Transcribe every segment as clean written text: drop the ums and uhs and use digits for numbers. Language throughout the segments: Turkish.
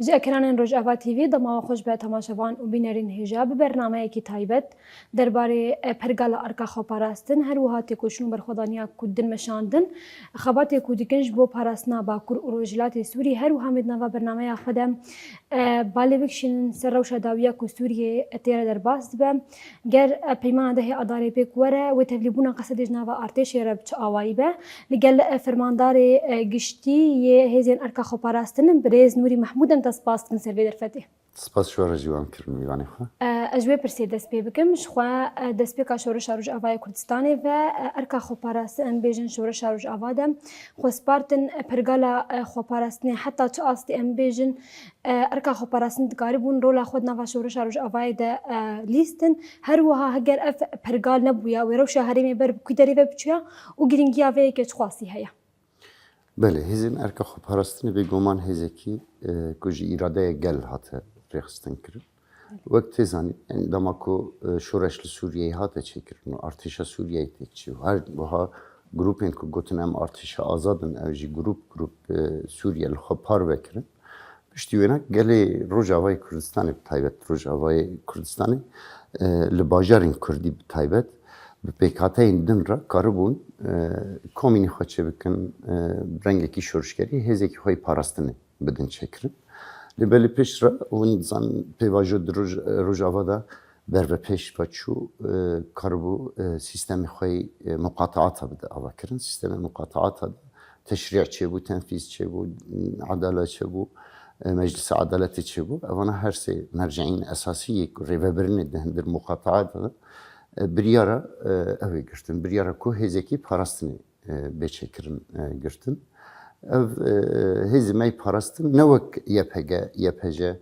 جی اکرانین روزآوا تیوی دما خوش به تماشاوان و بینرین هجاب برنامه کی تایبت درباره پرگال ارکا خو پاراستن هر وهاتی کوشنو برخدانیا کودن مشاندن خبات کودکنج بو پاراستنا باکور اوروجلات سوری هر وهامد نوا برنامه خدم بالبکشن سروش داویا کو سوریه تیر در باست به گر پیمان ده اداره بکوره و تبلیبونا قصد جنوا ارتش رب چ اوایی به لگل فرماندار گشتی ی هزین ارکا خو پاراستن بریز نوری محمود سپاس کن سر ویدر فتی. سپاس شوار جوان کرد میوانی خو. اجوی پرسی دست پی بکم شخوا دست پی کاشورش روج آوای کردستانی و ارکا خو پاراستن بیجن شورش روج آوادم خو سپارتن پرگالا خو پاراستنی حتی چه آستی ام بیجن ارکا خو پاراستن دکاربون رولا خود نوا شورش روج آوای ده لیستن هر وها هگر اف پرگال نبویا و روش هرمی بر کدری و بچیا و گرینگیا وی که خاصی هیا. بله هزین ارکا خو پاراستنی به گمان هزکی کجی اراده گل هاته رخصتن کرد. وقتی زنی اندما کو شورش سوریه هاته چکرد و ارتش سوریه تیچی و هر وها گروپین کو گوتنم ارتش آزادن اوجی گروپ سوریه الخو پار بکرد. پشتیونا گلی روجاوای کردستانی بتایبت روجاوای کردستانی لباجرین کردی بتایبت به پیکاته این دن را کاربون کامینی خواهد بکن رنگی کی شورشگری هزی که خواهی پاراستنی بدن چکرد. لبلی پیش را اون زن پیواجود روجاوا دا بر و پیش بچو کاربو سیستم خواهی مقاطعات بده آوا کرن سیستم مقاطعات تشریع چه بود تنفیذ چه بود عدالت چه بود مجلس عدالت چه بود اوانا هر سه مرجعین اساسی ریوبرین دهندر مقاطعات بریارا اوی گرتن بریارا کو هزکی پاراستنی بچکرن گرتن هزی می پاراستن نوک یپجه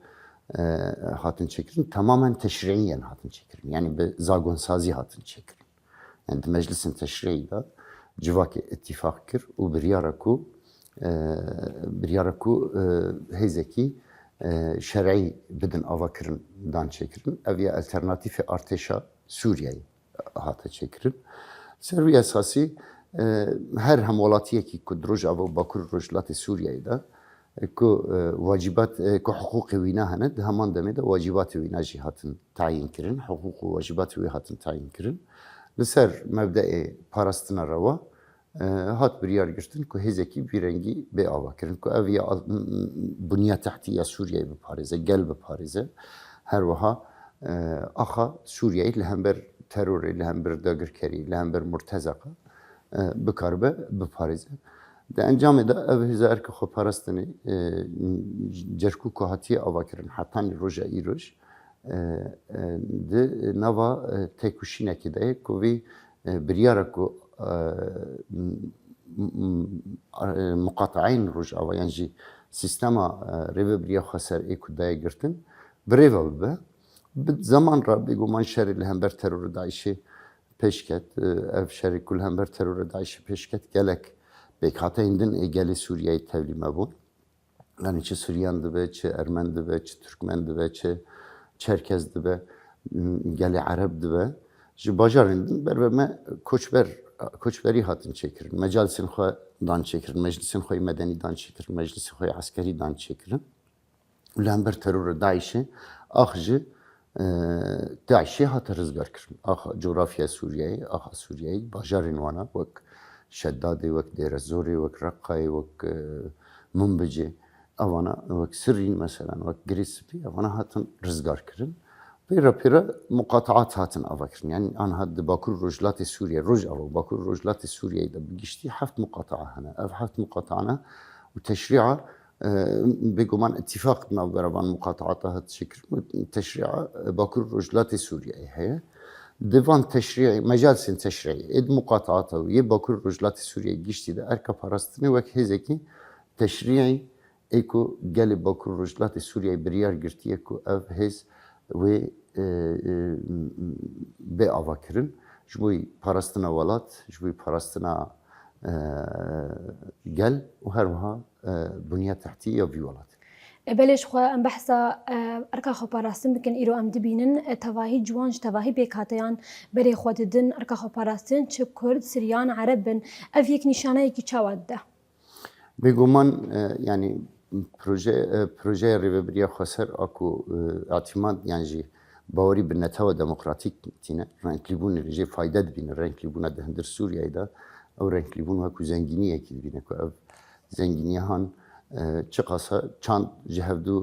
هاتن çekirin tamamen teşriyen hatın çekirin yani bir zagon sazi hatın çekirin yani meclisin teşriğiyle civaki ittifakir u biryaraku hezeki şer'i bedin avakirin dan çekirin eviye alternatifi arteşa Suriye'yi hatı çekirin servi esası her hemolatiye ki kudruj av bakur rojlati Suriye'yi da کو واجبات کو حقوق وینا هند همان دمه ده واجبات وینا جی هاتن تعیین کردن حقوق و واجبات وی هاتن تعیین کردن لسر مبدأ پاراستنا روا هات بریار گرتن کو هزکی بیرنگی به آوا کردن کو اویا بنیه تحتیه سوریه به پاریزه گل به پاریزه هر وها آخا سوریه لهم بر ترور لهم بر داگرکری لهم بر مرتزقه بکاربه به پاریزه ده انجام ده او هزار که خود پرستنی جرکو کهاتی آواکرن حتی روزه ایروش ده نوا تکوشینه که ده کوی بریاره کو مقاطعین روز آوا یعنی سیستم ریو بریا خسر ایکوده گرتن بریو به زمان را بگو من شری لهمبر ترور داعشی پیشکت اف شری کل همبر ترور داعشی پیشکت گلک Bekata indin egeli Suriye'yi tevlime bu. Yani çe Suriyandı be, çe Ermendi be, çe Türkmendi be, çe Çerkezdi be, geli Arap'dı be. Ji bajar indin berveme koçberi hatın çekirin. Mecalisin xoy dan çekirin, meclisin xoy medeni dan çekirin, meclisin xoy askeri dan çekirin. Ulan bir terörü Daiş'i, ahcı Daiş'i hatı rızgar kirin. Ah coğrafya Suriye'yi, ah Suriye'yi bajarin vana vak. شدادي وك دير الزوري وك رقاي وك منبجي أوانا وك سرين مثلا وك جريسبي أوانا هاتن رزقار كرن بيرا مقاطعات هاتن أفكرن يعني أنا هاد باكور رجلات سوريا أو باكور رجلات سوريا إذا بقشتي حفت مقاطعة هنا حفت مقاطعنا وتشريعة بيقومان اتفاقنا بربان مقاطعاتها هالشكل تشريعة باكور رجلات سوريا هي divan teşriği, mecalisin teşriği, ed muqataata ve Bakur Rojlati Suriye geçti de erka parastını ve hezeki teşriği eko gel Bakur Rojlati Suriye bir yer girtiye ku ev hez ve be avakirin jboy parastına valat, jboy parastına gel و her vaha buniye tahtiye viyolat. بلش خو ام بحثا اركا خو باراستن بكن ايرو ام دبينن تواهي جوانج تواهي بيكاتيان بري خوددن اركا خو باراستن چه كرد سريان عربن اف يك نشانه يكي چاواد ده بيقومان يعني proje rêveberiya xweser aku atîman yan jî bawerî bi netewa demokratîk tîne renklîbûnê jê fayde dibîne renklîbûna di hindir Sûriyeyê de ew renklîbûn wekû zengîniyekî dibîne ku ev zengîniyehan çi qasa çand ji hevdû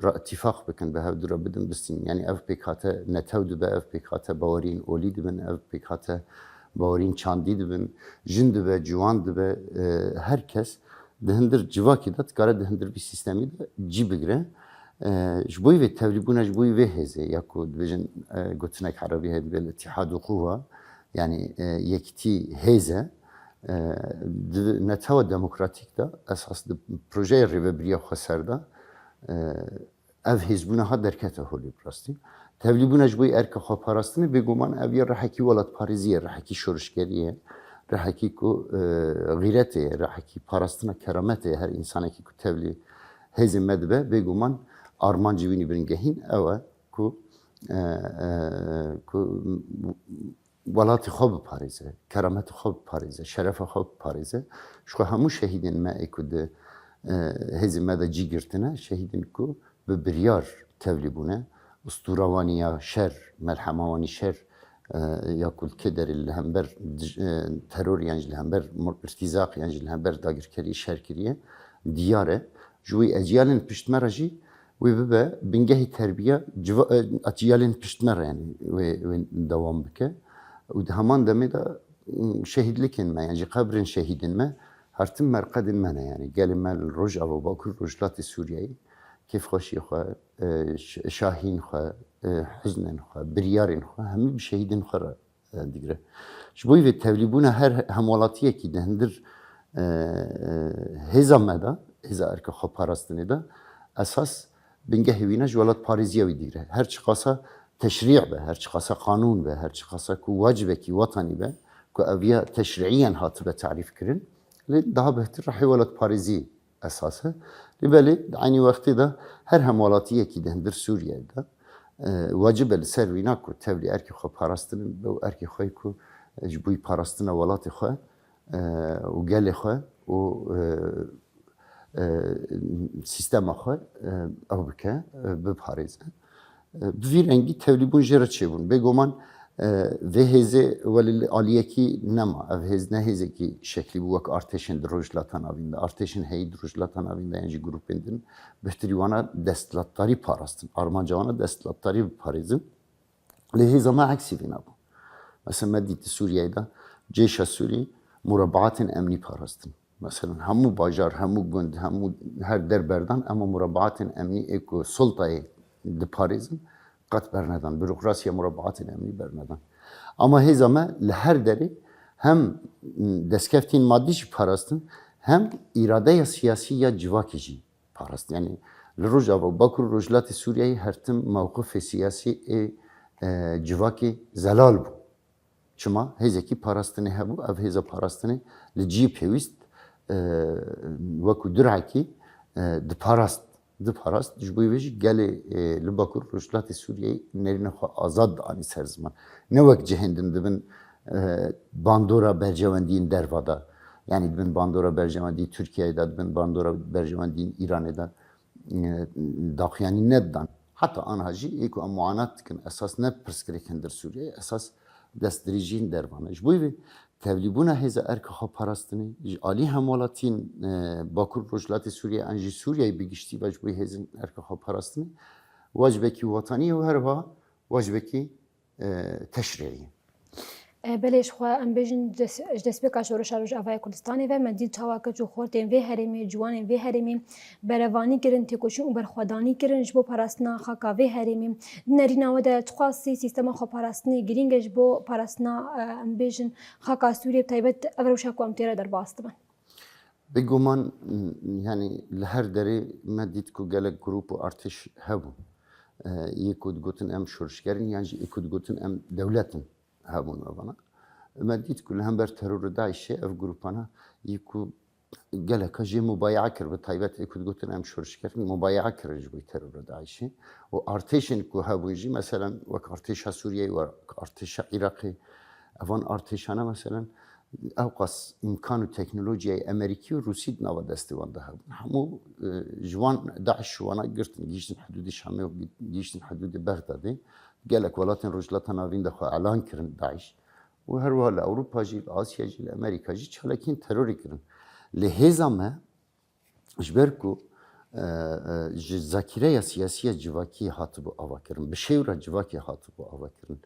re itîfaq bikin bi hevdû re bidin bistîn yani ev pêk hate netew dibe ev pêk hate bawerîn olî dibin ev pêk hate bawerîn çandî dibin jin dibe ciwan dibe herkes di hindir civakê de dikare di hindir vî sîstemî de cî bigire ji bo vê tevlîbûna ji bo vê hêzê ya ku dibêjin gotinek herebî heye dibe îtîhad û quwa yani yekîtî hêze di netewa demokratîk de esas di projeyê rêveberiya xweser de ev hêzbûna ha derkete holê bi rastî tevlîbûna ji bo erka xweparastinê bêguman ev ya rehekî welatparêzî ye rehekî şorişgerî ye rehekî ku gîretê ye rehekî parastina kerametê ye her însanekî ku tevlî hêzê me dibe bêguman armancî wî nîviringehîn ew e ku welatê xwe biparêze, kerametê xwe biparêze, şerefa xwe biparêze. Ji xwe hemû şehîdên me ê ku di hêzê me de cî girtine, şehîdên ku bi biryar tevlî bûne, ustûrawaniya şer, melhema wanî şer ya ku kêderê li hember teroryan ji li hember irtîzaqyan ji li hember dagirkeriyê şer kiriye, diyar e. Ji wî eciyalên piştme re jî wê bibe bingehî terbiya eciyalên piştme re yani wê dewam bike. û di heman demê de şehîdlikên me yani ji qebrên şehîdên me hertim merqedên me ne yani gelê me li Rojava Bakur Rojhilatê Sûriyeyê kêfxweşiyê xwe şahîn xwe hiznên xwe biryarên xwe hemû bi şehîdên xwe re digire. Ji bo vê tevlîbûna her hemwelatiyekî di hindir hêza me de hêza erka xweparastinê de esas bingehê wî ne ji welatparêziya wî digire. Her çi qasa teşri' be, her çi qasa qanûn be, her çi qasa ku wacibekî wetanî be ku ev ya teşri'iyen hatibe tarîf kirin lê daha behtir rehê welatparêzî esas e. Lê belê di aynî wextê de her hemwelatiyekî di hindir Sûriyeyê de wacib e li ser wî na ku tevlî erkê xwe parastinin be û erkê xwe ku ji bo parastina welatê xwe û gelê xwe û sîstema xwe ew bike biparêze. Bi vî rengî tevlîbûn jê re çêbûn. Bêguman vê hêzê welî aliyekî nema. Ev hêz ne hêzekî şeklî bû wek artêşên di rojhilata navîn de. Artêşên heyî di rojhilata navîn de yan jî grûpên din bihtirî wana desthilatdarî parastin. Armanca wana desthilatdarî biparêzin. Lê hêza me eksî vê nebû. Mesela me dît di Sûriyeyê de Cêşa Sûrî murabbaatên emnî parastin. Mesela hemû bajar, hemû gund, hemû her derberdan ama murabbaatên emnî ê ku sultayê diparêzin qet bernedan. Bürokrasiya murabbaatên emnî bernedan. Ama hêza me li her derê hem destkeftên maddî jî parastin hem îradeya siyasî ya civakê jî parastin. Yani li Rojava Bakur Rojhilatê Sûriyeyê hertim mewqifê siyasî ê civakê zelal bû. Çima hêzekî parastinê hebû, ev hêza parastinê li cî pêwîst wekû dirhekî diparast. Ji bo vê jî gelê li Bakur Rojhilatê Sûriyeyê nerîna xwe azad anî ser ziman. Ne wek cihên din dibin bandora bercewendiyên derva de. Yani dibin bandora bercewendiyê Tirkiyeyê de, dibin bandora bercewendiyên Îranê de daxuyanî nedidan. Heta aniha jî ê ku em muanat dikin esas ne pirsgirêk hindir Sûriyeyê esas destdirîjiyên dervan e. Ji bo vê tevlîbûna hêza erka xweparastinê ji alî hemwelatiyên Bakur Rojhilatê Sûriyeyê an jî Sûriyeyê bigiştî ve ji bo hêzên erka xweparastinê wacibekî wetanî û herwiha wacibekî teşri'î. Belê ji xwe em bêjin ji destpêka şoreşa Rojavayê Kurdistanê ve me dît çawa keç û xortên vê herêmê ciwanên vê herêmê berevanî kirin têkoşîn û berxwedanî kirin ji bo parastina xaka vê herêmê. Di nerîna we de çixwasî sîstema xweparastinê girîng e ji bo parastina em bêjin xaka Sûriyê taybet ev rewşa ku em tê re derbas dibin. Bêguman yani li her derê me dît ku gelek grûp û artêş hebûn. Yê ku digotin em şorişgerin yan jî yê ku digotin em dewletin hebûn mevana. Me dît ku li hember terorê Daişê ev grûpana yê ku geleka jê mubaye'a kir bi taybet ê ku digotin em şorişgerin mubaye'a kirin ji bo terorê Daişê. û artêşên ku hebûn jî meselen wek artêşa Sûriyeyê wek artêşa Iraqê evan artêşane meselen اوقاس امکان و تکنولوژی امریکی و روسی نوا دستوان ده همو جوان داعش شوانا گرتن گیشتن حدود شامه و گیشتن حدود بغداد گلک ولاتن رجلات ناوین دخوا اعلان کرن داعش و هر وال اوروپا جی آسیا جی امریکا جی چالکین تروری کرن لهزامه جبرکو ذاکره سیاسی جواکی هاتبو آوا کرن به شیورا جواکی هاتبو آوا کرن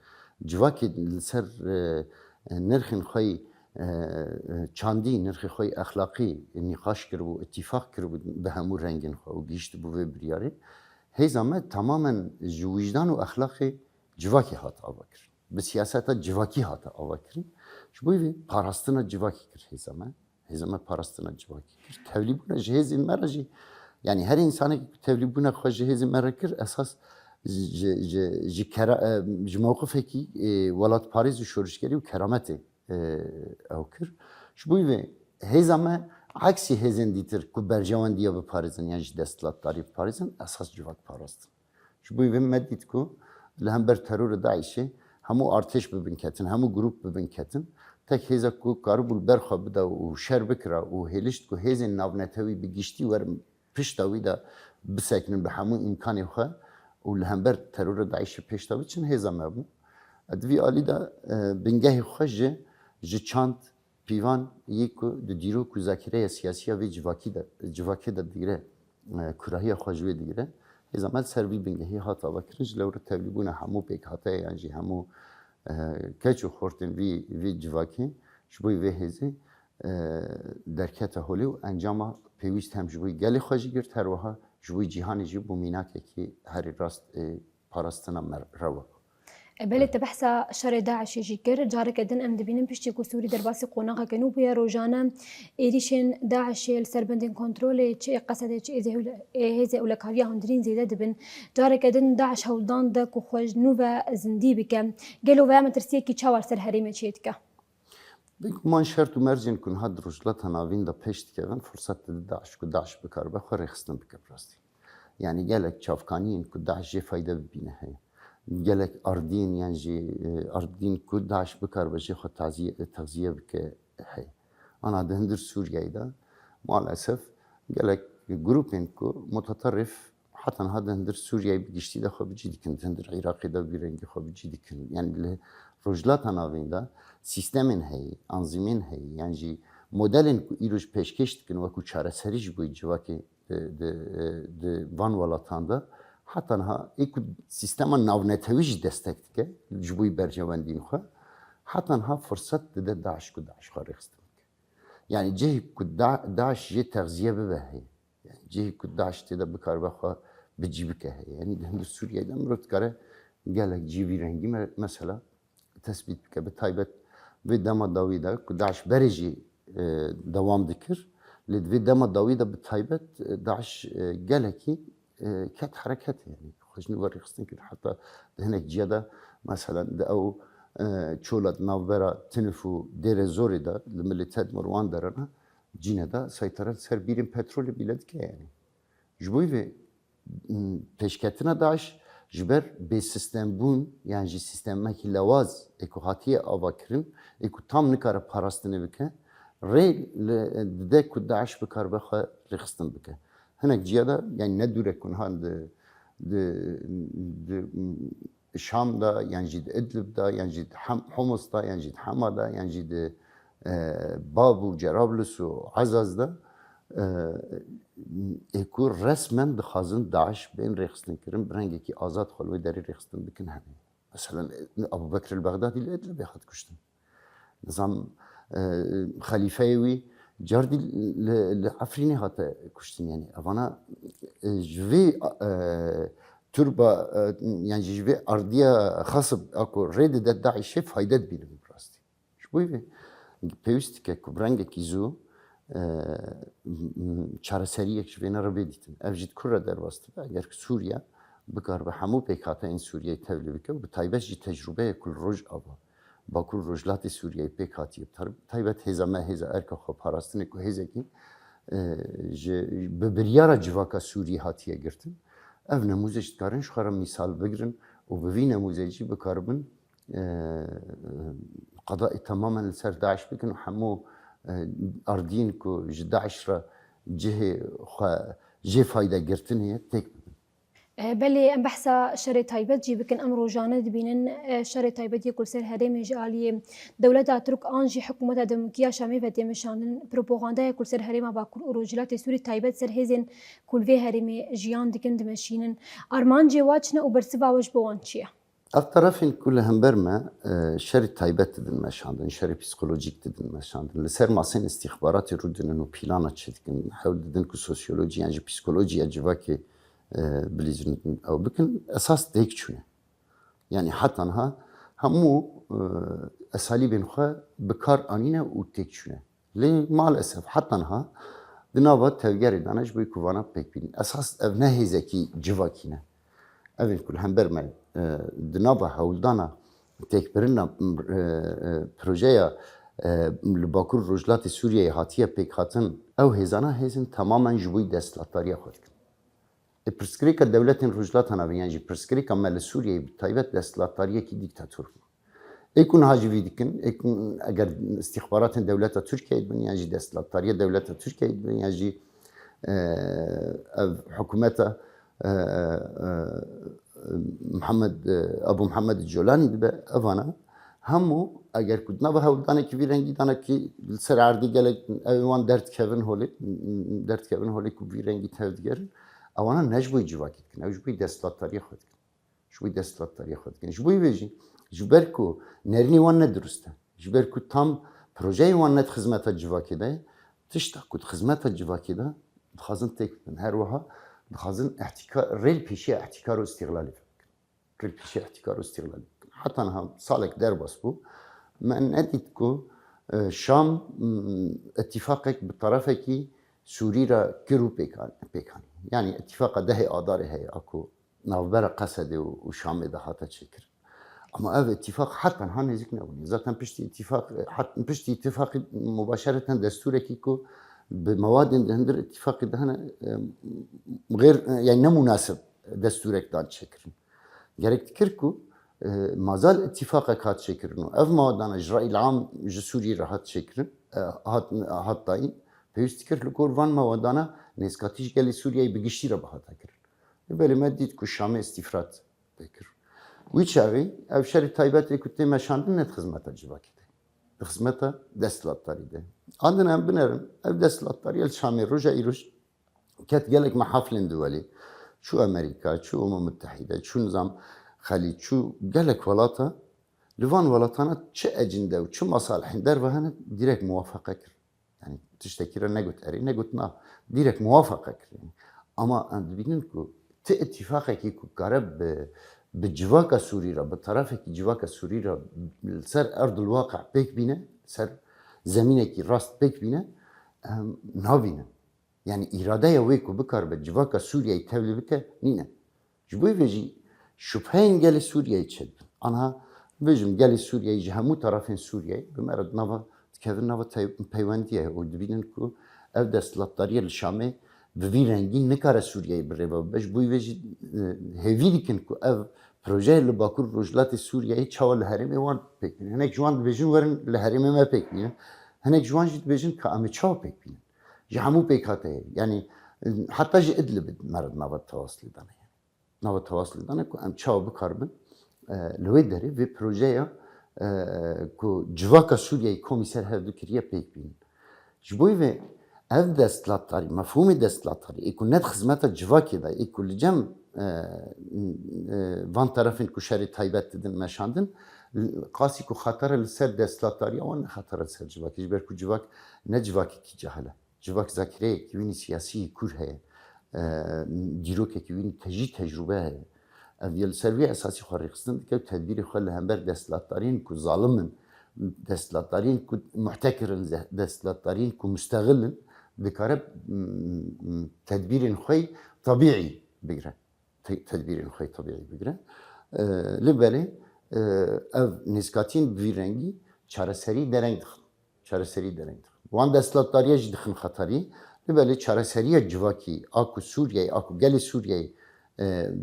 جواکی سر نرخن خواهی چاندی نرخی خوی اخلاقی نقاش کرد و اتفاق کرد به همو رنگین خو و گیشت بو و بریاری هیزامه تماما وجدان و اخلاقی جواکی هات آوا کرد به سیاست جواکی هات آوا کرد شبوی پاراستنا جواکی کرد هیزامه پاراستنا جواکی کرد تولیبونه جهازی مرجی yani her insana tevlibuna خوش جهاز مرکر اساس ج موقفکی ولات پاریس شورشگری و کرامتی اوکر شبوی و هزامه عکسی هزین دیتر کو برجوان دیا به پاریسن yani دستلات داری پاریسن اساس جوات پاراست شبوی و مدید کو لهم بر ترور داعشی همو ارتش ببین کتن همو گروپ ببین کتن تک هزا کو کاربول برخا بده و شر بکره و هلیشت کو هزین ناونتوی بگیشتی ور پشتاوی دا بسکنن به همو امکانی خواه و لهم بر ترور داعشی پشتاوی چن هزامه بو دوی آلی دا بنگه خواه ji çant pivan yeko de dîro ku zakireye siyasiya ve civakê de digire kurahiya xwe ji wê digire hêzamel ser vî bingehî hat ava kirin ji lewre tevlîbûna hemû pêkhateye yan jî hemû keç û xortên vî civakê ji bo vê hêzê derkete holê û encama pêwîst hem ji bo gelê xwe jî girt her wiha ji bo cîhanê jî bû mînakekî herî rast parastina rewa بله تبحثا شر داعش جيكر جارك دن ام دبينن بشتي كسوري درباسي قوناغا كنو بيا روجانا ايريشن داعش السربندن كنترول تشي قصده تشي هزه ولا كاريا هندرين زيده دبن جارك دن داعش هولدان دا كو خوج نوفا زندي بكم قالوا فهم ترسيه كي تشاور سر هريمه تشيتكا من شرط و مرجن کن هاد رجلات ناوین دا پشت کردن فرصت داعش کو داعش بکار بخو رخصتن بکر راستی یعنی گلک چافکانین کو داعش فایده ببینه هی gelek ardin yani ardin ku daş bikar beşi xo tagziye bike hey ana dendir Suriye'de maalesef gelek grupin ku mutatarrif hatta hadendir Suriye'yi geçti de xo bici dikin dendir Irak'da bir rengi xo bici dikin yani rojlat anavında sistemin hey anzimin hey yani modelin ku iluj peşkeş dikin ve ku çareseriş bu civaki de van walatanda حتی ها یک سیستم ناونتویج دستک که جبوی برجواندین خو حتی ها فرصت ده داعش کو داعش خارجست یعنی جهی کو داعش جه تغذیه به هی یعنی جهی کو داعش تده بکار بخوا بجیب که هی یعنی ده سوریه ده مرد کاره گله جیوی رنگی مثلا تثبیت که به تایبت و دم داویدا کو داعش برجی دوام دکر لید و دم داویدا به تایبت داعش گله کی كانت حركات يعني خشني وري خصني كده حتى هناك جيدا مثلا ده او تشولت نافبرا تنفو دير زوري ده الميليتاد مروان درنا جينا ده سيطرة سر بيرين بترول بلاد كه يعني جبوي في peşketine داعش جبر به سیستم بون yani سیستم کی لواز اكو هاتيه افاكرن اكو tam نكار پاراستنه بك ري ده كو داعش بكار بخ رخصتن بك هناك جيادا يعني ندور يكون هذا شام دا يعني جد ادلب دا يعني جد حمص دا يعني جد حما دا يعني جد باب وجرابلس وعزاز دا يكون رسما دخازن داعش بين ريخستن كرم برنجي كي آزاد خلوي داري ريخستن بكن هم مثلا أبو بكر البغدادي اللي ادلب ياخد كشتن نظام خليفيوي جاردی لعفرینی هات کشتن یعنی اوانا جوی تربا yani جوی اردیا خاصب اكو ريد ده داعش فایده بینم براستی شبوی پیوستی که کبرنگ کیزو چارەسەری یک جوینا رو بدیتن افجد کره در واسطه اگر سوریا بکار به همو پیکاتا این سوریه تبلیغ که به تایبش جی تجربه کل روز آبا باکور رجلات سوریه پیک هاتیه تایبت هزامه هزا ارکا خو پاراستنه کو هزا کی به بریارا جواکا سوریه هاتیه گرتن اف نموزش کارن شخرا مثال بگیرن و به وی نموزجی بکاربن قضاء تماما لسر داعش بكن وحمو أردين كو داعش را جه فايدة قرتن هي تك بلي ام بحثا شر تايبت جي بكن ام روجانه دبينن شر تايبت يكل سر هرم جاليه دوله ترك انجي حكومه دمكيه شامي فتي مشان بروباغندا يكل سر هرم باكل روجلات سوري تايبت سر هزن كل في هرم جيان دكن دمشينن ارمان جي واچنا وبرسبا وج بوانچيا الطرفين كلهم برما شر تايبت دن مشاندن شر psikolojik دن مشاندن لسر ماسين استخبارات رودن انه بلانا تشدكن حول دن كو سوسيولوجي يعني psikoloji acıvaki بليزن او بكن اساس ديك شنو يعني حتى انها همو اساليب خو بكار انينا وتيك شنو لي مع الاسف حتى انها دنابا تغير دانش بو كوانا بيكبين اساس ابنه زكي جواكينا evin kul hember me dinava hewldana têkbirina projeya li Bakur Rojhilatê Sûriyeyê hatiye pêkhatin ew hêzana hêzin tamamen ji bo desthilatdariya xwe dikin. Pirsgirêka dewletên Rojhilatan avê yan jî pirsgirêka me li Sûriyeyê bi taybet desthilatdariyekî dîktatûr bû. Êkûn hacî vî dikin, êkûn eger istîxbaratên dewleta Tirkiyeyê dibin yan jî desthilatdariya dewleta Tirkiyeyê dibin yan jî ev hikûmeta محمد ابو محمد الجولاني دبا افانا همو اگر كنا به هولدانه کی رنگی دانه کی سر عردی گله اوان درت کevin هولی کو وی رنگی تودگر اوانا نجبوی جواکت کن نجبوی دستلات تاریخ خود کن جبوی دستلات تاریخ خود کن جبوی بیجی جبرکو نرنی وان ندرسته جبرکو tam proje وان ند خدمت جواکی ده تشتا کود خدمت جواکی ده خازن تک her vaha خازن احتكار ريل بيشي احتكار واستغلال ريل بيشي احتكار واستغلال حتى انها صالك دربس بو ما ان اديتكو شام اتفاقك بطرفك سوريرا كرو بيكان يعني اتفاق ده ادار هي اكو نوبر قصد وشام ده حتى شكر اما هذا اتفاق حتى هان نزيك نبني ذاتا بشتي اتفاق حتى بشتي اتفاق مباشره دستورك كو بمواد هندر اتفاق ده غير يعني نه مناسب دستورك دان شكرن gerek تكركو ما زال اتفاقك هات شكرنو اف موادان اجراء العام جسوري راحت شكرن هات داين بيستكر لكور وان موادانا نسكاتيش قال سوريا بقشتي راه بهات كرن بل ما ديت كو شام استفراد بكر ويشاري اف شري تايبات كنت مشاندن نت خدمات جواكي خدمتا دستلاتداری ده. عندنا هم بنرم اف دستلاتداری الشامي رجع يروش كات جالك محافل دولي شو امريكا شو متحده شو نظام خليج شو جالك ولاتا لفان ولاتانا شو اجنده وشو مصالح در وهنا ديريك موافقه كر يعني تشتكي نقول اري نقول نا ديريك موافقه كر يعني. اما عند بينكو اتفاقك يكو قرب بالجواكا سوريرا بالطرفك جواكا سوريرا سر ارض الواقع بيك بينا سر زمينك راست بيك بينا نابينا يعني اراده ويكو بكار بالجواكا سوريا يتولي بك نينا جبوي بيجي شبهين قال سوريا يتشد انا بيجم قال سوريا يجي همو طرفين سوريا بمرض نافا تكفر نافا بيوانديه ودبينكو اف دستلاتداريه الشامي بوی رنگی نکاره سوریه بره و بش بوی وجی هیویدی کن که اف پروژه لباکور رجلات سوریه چاول هرم وان پکینه هنگ جوان بجن ورن لهرم ما پکینه هنگ جوان جد بجن که ام چاو پکینه جهمو پکاته يعني حتى جي ادلب مرض نوى التواصل دانه نوى التواصل دانه كو ام چاو بكاربن لويدري في بروجيا كو جواكا سوريا كوميسر هردو كريا بيك بين جبوي في ev desthilatdari, mefhumi desthilatdari, eko net xizmeta civakê de, eko li cem van tarafên ku şerê taybet didin meşandin, qasî ku xetera li ser desthilatdariya wan ne xetera li ser civakê. Ji ber ku civak ne civakekî cehil e. Civak zekireyekî wînî siyasî kûr heye, dîrokekî wînî tejî tecrübe heye. Ev yê li ser vê esasî xwe rêxistin dike û tedbîrê xwe li hember desthilatdariyên ku zalimin, desthilatdariyên ku muhtekirin, desthilatdariyên ku müsteğilin بكارب تدبير خوي طبيعي بقرا تدبير خوي طبيعي بقرا لبالي اف نسكاتين بفيرنجي چارەسەری دەرەنگ دخن چارەسەری دەرەنگ دخن وان دەسەڵاتداریە جی دخن خەتەری لبالي چارەسەریە civakî اكو سوریه اكو گەلی سوریه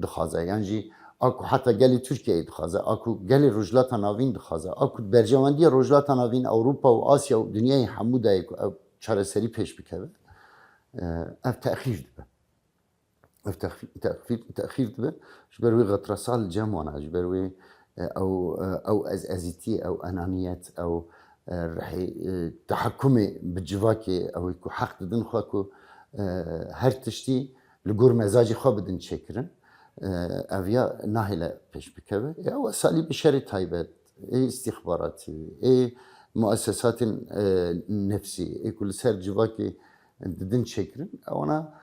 دخوازه یان جی اكو حتى قالي تركيا دخازه اكو قالي رجلات ناوین دخازه اكو برجواندی رجلات ناوین اوروبا و آسیا و دنیای حموده او چاره سری پیش بکوه اف تاخیر دبه اف تاخیر دبه جبروي غطرسال الجمعنا جبروي او ازيتي او انانيات او رح تحكمي بالجواكي او يكو حق دن خاكو هر تشتي لجور مزاجي خو بدن شكرن اویا ناهله پیش بکوه او اسالیب شر تایبت استخباراتي مؤسسات نفسي كل سر جواكي ددن شكرن اونا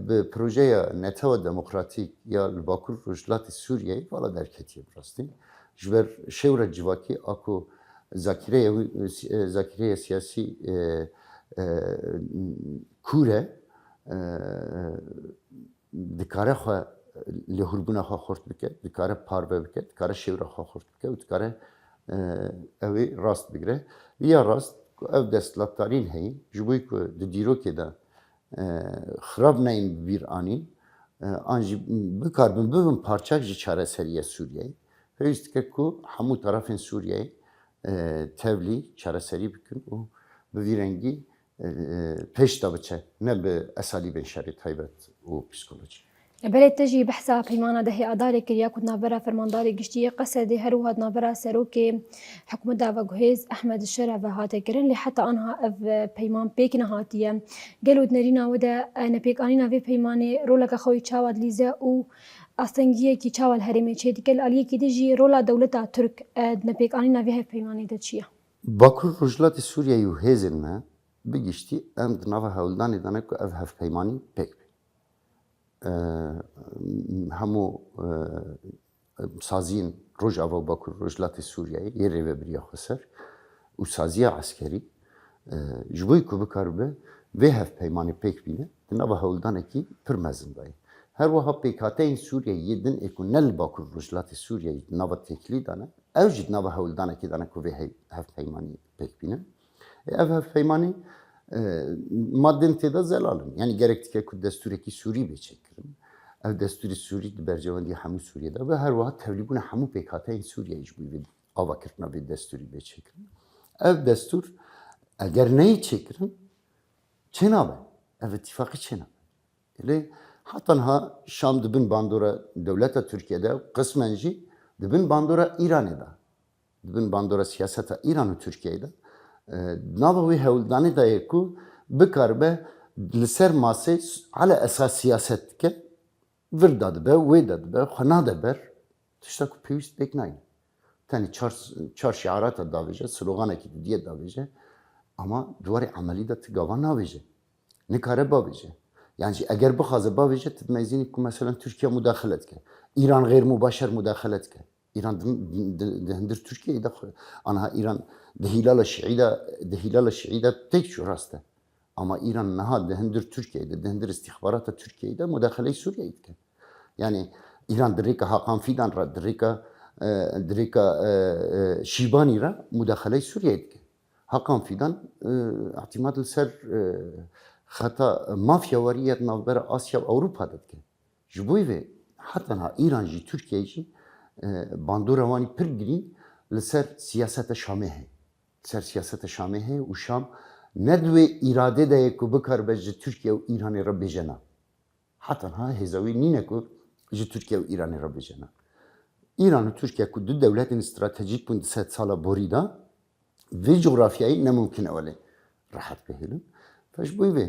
ببروژه نتو دموکراتیک یا الباکور رجلات سوریه والا درکتی براستی جبر شور جواکی اكو ذاکره سیاسی کوره دکاره خو لهوربونا خو خورد بکه دکاره پاربه بکه دکاره شور خو خورد بکه و دکاره اوی راست بگره یا راست او دستلاتارین هی جبوی که دیرو که ده خراب neyin bir ani anji bikarbin bibin parçak ji çareseriye Suriye hevistike ku hamu tarafın Suriye tevli çareseri bikin o bi rengi peş da biçe ne bi esali ben şerri taybet o psikoloji بلد تجي بحثها بيمانا دهي أداري كريا كنت نابرا فرمانداري قشتية قصدي هروها نابرا سروكي حكومة دافا جهيز أحمد الشرع وهاتي كرن اللي حتى أنها أف بيمان بيكنا هاتية قالوا دنرينا ودا أنا بيك أنينا في بيماني رولك أخوي تشاواد ليزا و أستنجية كي تشاوال هرمي تشيدي كل أليه كي تجي رولا دولتا ترك نبيك أنينا في بيماني دتشيا Bakur rojlat Suriye yu hezin me bigişti em dnava hevldanê dane ku ev hevpeymani pek همو سازین روجاوا باکور رجلات سوریه یه ریوه بریا خسر و سازی عسکری جوی کو بکاربه و هف پیمانی پیک بینه دنبا هولدانه کی پر مزندای هر وها پیکاته این سوریه یدن اکو نل باکور رجلات سوریه نوا تکلی دانه او جد نوا هولدانه کی دانه کو و هف پیمانی پیک بینه ev hef peymani madden teda zelalın. Yani gerekti ki destureki Suri beçekirim. Ev desturi Suri bercevendi hamu Suriye'de ve her vaat tevlibuna hamu PKK'yı Suriye icbuvi avakirna bir desturi beçekirim. Ev destur eğer neyi çekirim? Çenabe. Ev ittifakı çenabe. Öyle hatta ha Şam dibin bandora devleta Türkiye'de kısmenci dibin bandora İran'da. Dibin bandora siyaseta İran'ı Türkiye'de. نابوي هولداني دا يكو بكاربه لسر ماسي على اساس سياستك فرداد به ويداد به خناد بر تشتاكو بيوست بيكناي تاني çar şiarat داويجه سلوغان کی diye داويجه ama duvarı ameli da tıgavan navije ne kare bavice yani eğer bu hazı bavice tmezini ku mesela Türkiye müdahale etke İran gayr mübaşir müdahale etke İran dehindür Türkiye'yi de ana İran dehilala Şii'de tek şu rastı. Ama İran naha dehindür Türkiye'de, dehindür istihbarata Türkiye'de müdahale Suriye'yi de. Yani İran direka Hakan Fidan ra direka Şibani ra müdahale Suriye'yi de. Hakan Fidan ihtimal ser hata mafya variyet navbera Asya Avrupa'da de. Jbuy ve hatta İran'cı Türkiye'ci bandora pir girin لسر سیاست شامه ہے سر سیاست شامه ہے و شام ندوی اراده ده کو بکار به ترکیه و ایران را بجنا حتی ها هزاوی نینه کو ترکیه و ایران را بجنا ایران و ترکیه کو دو دولت استراتژیک بوند 3 سال بوریدا و جغرافیایی نممکن اوله راحت بهلن فاش بوی و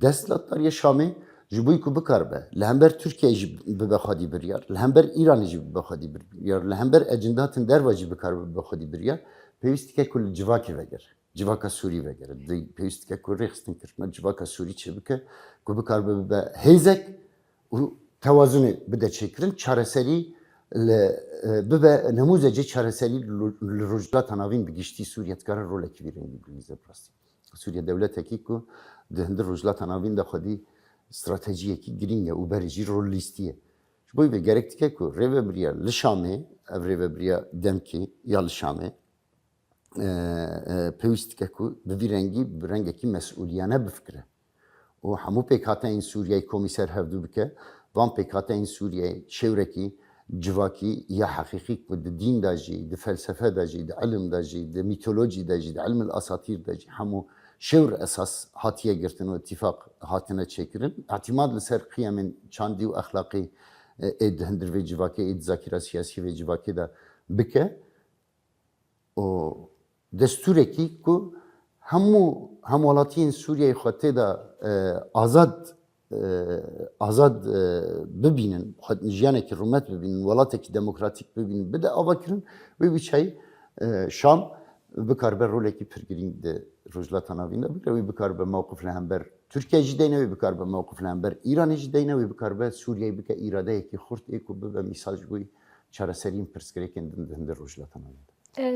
دستلاتlar شامه جبوی کو بکار به لهمبر ترکیه جی بخوادی بریار لهمبر ایران جی بخوادی بریار لهمبر اجنداتن درواجی بکار بخوادی بریار پیوستی که کل جواکی وگر جواکا سوری وگر دی پیوستی که کل رخستن کرد جواکا سوری چه بکه کو بکار به هیزک و توازن بده چکرین چارەسەری ببه نموذج چارەسەری لرجلات ناوین بگشتی سوریه تکار رولکی بیرنگی بلیزه براستی سوریه دولت کی کو دهند رجلات ناوین ده خودی استراتژیه کی گرینگه و برجی رول لیستیه. شبوی به gerekti ki reve briya lişame, reve briya demki ya lişame, pevist ki bir rengi mesuliyane bifkre. O hamu pek hatta in Suriye komiser hevdu bike, van pekateyên Sûriyeyê şewrekî civakî ya heqîqî ku di dîn de jî, di felsefe de jî, di ilim de jî, di mitolojî de jî, di ilmil asatîr de jî hemû şewr esas hatiye girtin û itîfaq hatine çêkirin. Etimad li ser qiyemên çandî û exlaqî ê di hindir vê civakê, ê di zakîra siyasî vê civakê de bike. O destûrekî ku hemû hemwelatiyên Sûriyeyê xwe tê de azad bibînin, jiyanekî rûmet bibînin, welatekî demokratîk bibînin, bide ava kirin, wê wîçayî Şam bikaribe rolekî pir girîng di rojhilata navîn de bigire, wî bikaribe mewqif li hember Tirkiye jî deyne, wî bikaribe mewqif li hember Îranê jî deyne, wî bikaribe Sûriyeyê bike îradeyekî xurt ê ku bibe mîsal ji bo çareseriyên pirsgirêkên din di hindir rojhilata navîn de.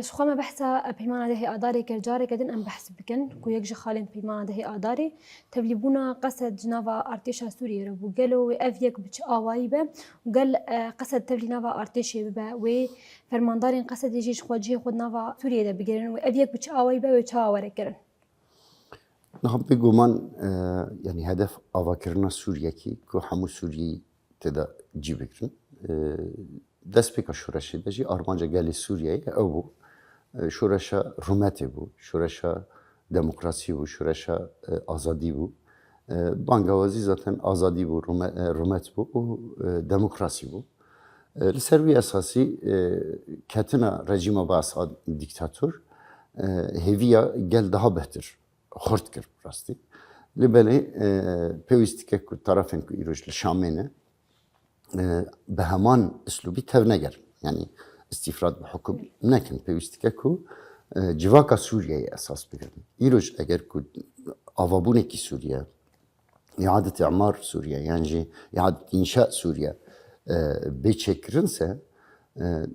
شخوا ما بحثا بيمانا دهي آداري كرجاري كدن أم بحث بكن كو يكجي خالين بيمانا دهي آداري تبليبونا قصد جنافا ارتيشا سوريا ربو قالو أفيك بچ آواي با وقال قصد تبلي نافا ارتيشي با و فرماندارين قصد يجيش خواجه خود نافا سوريا دا بگرن و أفيك بچ آواي با و چاواري کرن. نحن بگومان yani hedef avakirina Suriye'ki ku hemû Suriye'yi teda cî bikirin. Destpêka şoreşê de jî armanca gelê Sûriyeyê ew bû. Şoreşa rûmetê bû, şoreşa demokrasî bû, şoreşa azadî bû. Bangawazî zaten azadî bû, rûmet bû û demokrasî bû. Li ser wî esasî ketina rejîma Asad dîktatûr hêviya gel daha behtir xurt kir rastî. Li belê pêwîstike ku tarafên ku îroj li Şamê ne bi heman üslûbî tev negerin. Yani istifrad bi hukm nekin. Pêwîstike ku civaka Sûriyeyê esas bigirin. Îroj eger ku avabûnekî Sûriye, iadet imar Sûriye, yani jî iadet înşa Sûriye bêçêkirinse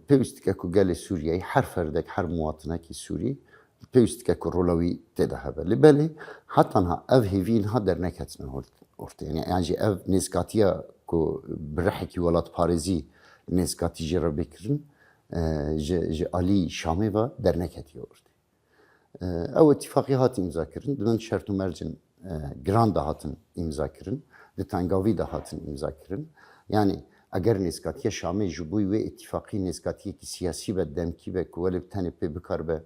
pêwîstike ku gelê Sûriyeyê her ferdek, her muwatinekî Sûrî pêwîstike ku rola wî tê de hebe. Li belê hetanha ev hêvîn ha derneketine ortaya. Yani jî ev nêzgatiya ku bi rihekî welatparêzî nêzgatî jê re bêkirin ji alî Şamê ve derneketiye ortaya. Ew itîfaqî hat îmza kirin, di min şert û mercên giran de hatin îmza kirin, di tengavî de hatin îmza kirin. Yani eger nêzgatiya Şamê ji bo wê itîfaqî nêzgatiyekî siyasî ve demkî ve ku welê tenê pê bikaribe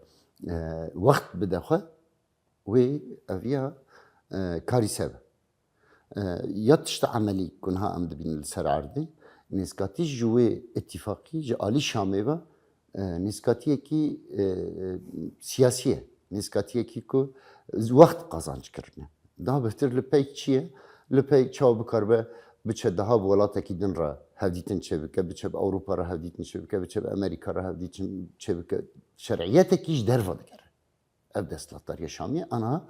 wext bide xwe, wê ev ya karî seve. Ya tişta emelî ku niha em dibînin li ser erdê, nêzgatî ji wê itîfaqî ji alî Şamê ve nêzgatiyekî siyasî ye. Nêzgatiyekî ku wext qazanc kirine. Daha bihtir li peyk çi ye? Li peyk çawa bikaribe biçe daha bi welatekî din re hevdîtin çêbike, biçe bi Ewropa re hevdîtin çêbike, biçe bi Amerîka re hevdîtin çêbike. Şer'iyetekî ji derve digere. Ev desthilatdariya Şamê ana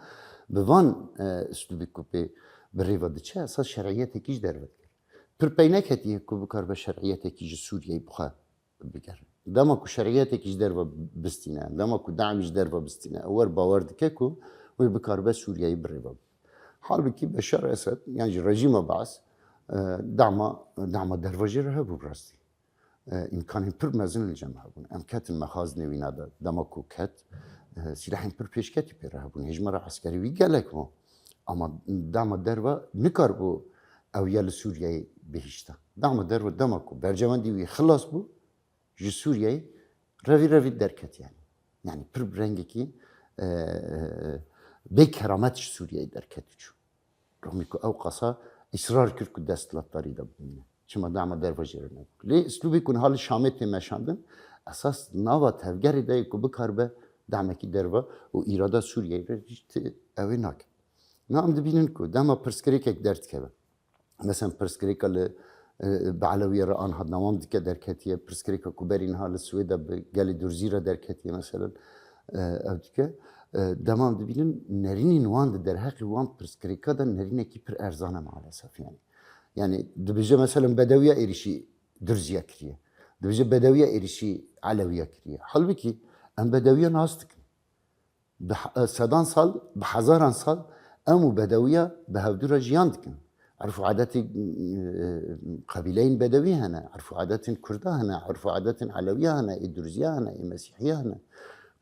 bi van üslûbî ku pê bi rêve diçe esas şer'iyetekî ji derve digere. Pir peynek hetiye ku bikaribe şer'iyetekî ji Sûriyeyê bixwe bigere. Dema ku şer'iyetekî ji derve bistîne, dema ku Daişî ji derve bistîne, ew bawer dike ku wê bikaribe Sûriyeyê bi rêve bibe. Halbuki Beşar Esed yani rejîma Baas dama derve jê re hebû rastî. İmkanên pir mezin li cem hebûn. Em ketin mexazinê wî ne de dema ku ket silahên pir pêşketî pê re hebûn. Hejmara eskerî wî gelek bû. Ama dama derve nikarbû ew ya li Sûriyeyê bihîşta. Dama derve dema ku bercewendî wî xilas bû ji Sûriyeyê revî derket yani. Yani pir rengekî bê keramet ji Sûriyeyê derketî çû. Romî ku ew qasa îsrar kir ku desthilatdarî de bimîne. Çima dama derve jê re nebû. Lê üslûbê ku niha li Şamê tê meşandin, esas nava tevgerê de ye ku bikaribe demekî derve û îrada Sûriyeyê re ew ê nake. Nam dibînin ku dema pirsgirêkek derdikeve. Mesela pirsgirêka li bi Elewiye re an hadnamam dike derketiye, pirsgirêka ku berî niha li Swêda bi gelê Durzî re derketiye mesela ev dike. Demam dibînin nerînên wan di derheqê wan pirsgirêka de nerînekî pir erzan e maalesef yani. Yani dibêje mesela Bedewiya êrişî Durzîya kiriye. Dibêje Bedewiya êrişî Elewiya kiriye. Halbuki em Bedewiya nas dikin. Bi sedan sal, bi hezaran sal em û Bedewiya bi hevdûra jiyan dikin. عرف عادات قبيلين بدوي هنا عرف عادات كردة هنا عرف عادات علوية هنا إدرزية هنا مسيحية هنا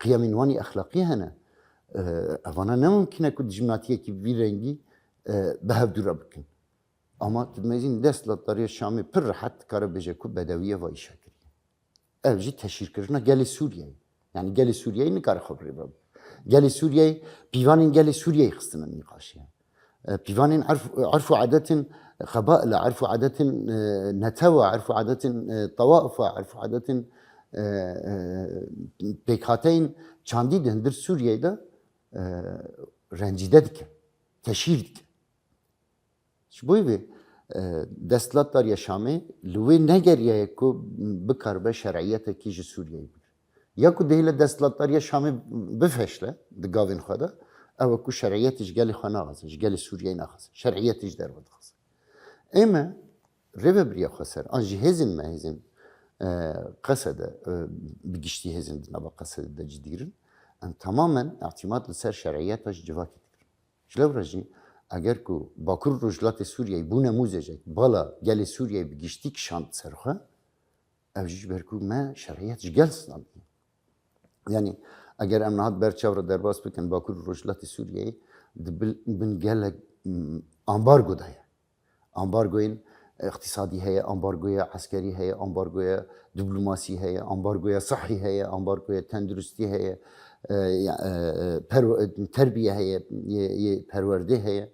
قيم واني أخلاقية هنا أفانا نممكن أكون جماعتية كي في رنجي بهف دورا بكن Ama tedmezin destlatları Şam'ı pır rahat karabece ku bedeviye ve işe kiriye. Evci teşhir kirina geli Suriye'yi. Yani geli Suriye'yi ne kadar haberi var. Geli Suriye'yi, pivanin geli Suriye'yi kıstının nikaşı. Pivanin arfu adetin خبائل عرفوا عادة نتوى عرفوا عادة طوائف عرفوا عادة بيكاتين çandî dendir Suriye'de rencide dike, teşhir dike. Bu gibi destlatlar yaşamı lüve ne geriye ku bikarbe şer'iyete ki ji Suriye'yi bilir. Ya ku değil destlatlar yaşamı bifeşle de gavin xada, ev ku şer'iyet iş geli xana gazı, iş geli Suriye'yi nağazı, şer'iyet iş dervad gazı. Ama reve biriye xasar, anji hezin me hezin qasede bigişti hezin naba qasede de cidirin, en tamamen i'timat ser şer'iyet iş civak edir. Şlevraji eğer ku Bakur Rojlat Suriye'yi bu nemuzecek, bala geli Suriye'yi bigiştik şant serha, evciş berku me şer'iyet iş gelsin aldı. Yani eğer emnahat berçavra derbas bikin Bakur Rojlat Suriye'yi bin gele ambargo daya. Ambargoyun iktisadi heye, ambargoya askeri heye, ambargoya diplomasi heye, ambargoya sıhhi heye, ambargoya tendürüsti heye, terbiye heye, perverde heye.